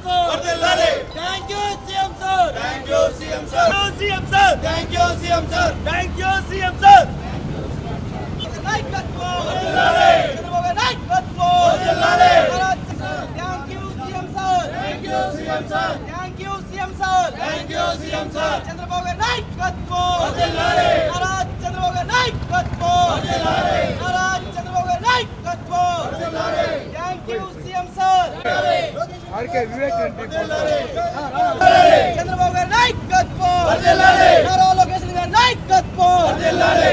Thank you, CM sir. Thank you, CM sir. CM sir. Thank you, CM sir. Thank you, CM sir. Thank you, CM sir. Thank you, CM sir. Thank you, CM sir. Thank you, CM sir. Chandrababu Naikatvo. Maharaj Chandrababu Naikatvo. Maharaj Chandrababu Naikatvo. Thank you, CM sir. Chandrababu Naikatvo. Nara Lokesh Naikatvo.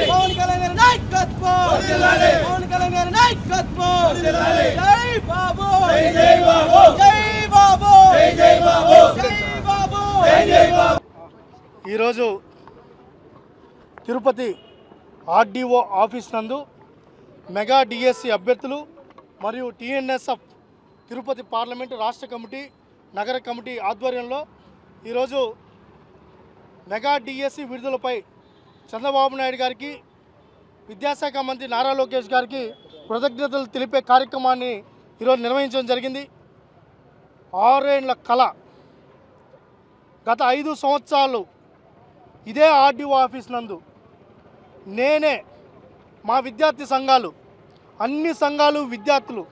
Pawan Kalyan Naikatvo. Pawan Kalyan Naikatvo. Jai Babu. Jai Babu. Jai Babu. Jai Babu. Jai Babu. Jai Babu. ఈరోజు Tirupati RDO office నందు mega DSC అభ్యర్థులు మరియు TNSF Tirupati parliament రాష్ట్ర committee నగర committee ఆధ్వర్యంలో ఈరోజు mega DSC విడుదలపై Chandrababu Naidu గారికి విద్యాశాఖ మంత్రి నారా లోకేష్ గారికి కృతజ్ఞతలు తెలిపే కార్యక్రమాన్ని ఈరోజు నిర్వహించడం జరిగింది. 6 ఏళ్ల కళ గత 5 సంవత్సరాలు ఇదే ఆర్డీఓ ఆఫీస్ నందు నేనే మా విద్యార్థి సంఘాలు అన్ని సంఘాలు విద్యార్థులు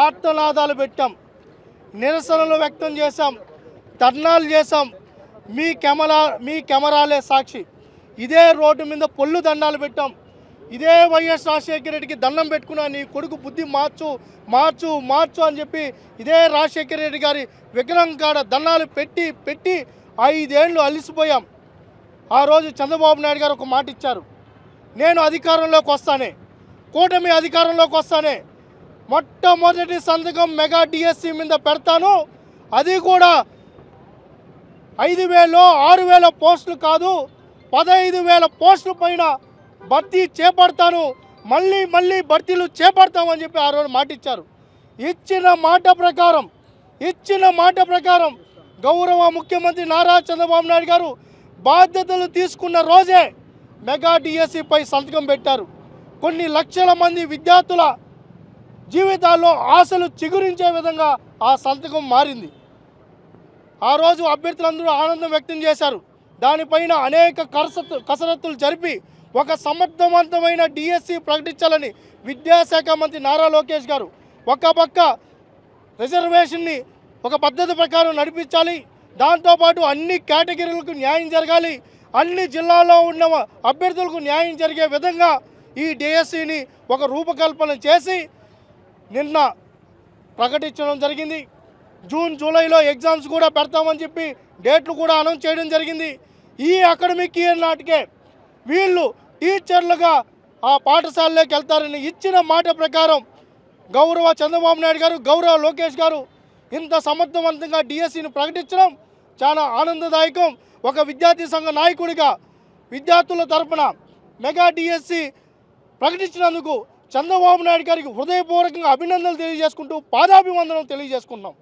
ఆర్తనాదాలు పెట్టాం, నిరసనలు వ్యక్తం చేశాం, ధర్నాలు చేశాం. మీ కెమెరాలే సాక్షి. ఇదే రోడ్డు మీద పొల్లు దండాలు పెట్టాం. ఇదే వైఎస్ రాజశేఖర రెడ్డికి దండం పెట్టుకున్నా నీ కొడుకు బుద్ధి మార్చు మార్చు మార్చు అని చెప్పి ఇదే రాజశేఖర రెడ్డి గారి విగ్రహం కాడ దండాలు పెట్టి 5 ఏళ్ళు అలిసిపోయాం. ఆ రోజు చంద్రబాబు నాయుడు గారు ఒక మాట ఇచ్చారు, నేను అధికారంలోకి వస్తానే, కూటమి అధికారంలోకి వస్తానే మొట్టమొదటి సంతకం మెగా డిఎస్సి మీద పెడతాను, అది కూడా 5,000 6,000 పోస్టులు కాదు 15,000 పోస్టుల పైన భర్తీ చేపడతాను, మళ్ళీ భర్తీలు చేపడతామని చెప్పి ఆ రోజు మాట ఇచ్చారు. ఇచ్చిన మాట ప్రకారం గౌరవ ముఖ్యమంత్రి నారా చంద్రబాబు నాయుడు గారు బాధ్యతలు తీసుకున్న రోజే మెగా డిఎస్సిపై సంతకం పెట్టారు. కొన్ని లక్షల మంది విద్యార్థుల జీవితాల్లో ఆశలు చిగురించే విధంగా ఆ సంతకం మారింది. ఆ రోజు అభ్యర్థులందరూ ఆనందం వ్యక్తం చేశారు. దానిపైన అనేక కసరత్తులు జరిపి ఒక సమర్థవంతమైన డిఎస్సి ప్రకటించాలని విద్యాశాఖ మంత్రి నారా లోకేష్ గారు ఒక పక్క రిజర్వేషన్ని ఒక పద్ధతి ప్రకారం నడిపించాలి, దాంతోపాటు అన్ని కేటగిరీలకు న్యాయం జరగాలి, అన్ని జిల్లాల్లో ఉన్న అభ్యర్థులకు న్యాయం జరిగే విధంగా ఈ డిఎస్సిని ఒక రూపకల్పన చేసి నిన్న ప్రకటించడం జరిగింది. జూన్ జూలైలో ఎగ్జామ్స్ కూడా పెడతామని చెప్పి డేట్లు కూడా అనౌన్స్ చేయడం జరిగింది. ఈ అకాడమిక్ ఇయర్ నాటికే వీళ్ళు టీచర్లుగా ఆ పాఠశాలలోకి వెళ్తారని ఇచ్చిన మాట ప్రకారం గౌరవ చంద్రబాబు నాయుడు గారు గౌరవ లోకేష్ గారు ఇంత సమర్థవంతంగా డిఎస్సిని ప్రకటించడం చాలా ఆనందదాయకం. ఒక విద్యార్థి సంఘ నాయకుడిగా విద్యార్థుల తరపున మెగా డిఎస్సి ప్రకటించినందుకు చంద్రబాబు నాయుడు గారికి హృదయపూర్వకంగా అభినందనలు తెలియజేసుకుంటూ పాదాభివందనం తెలియజేసుకున్నాం.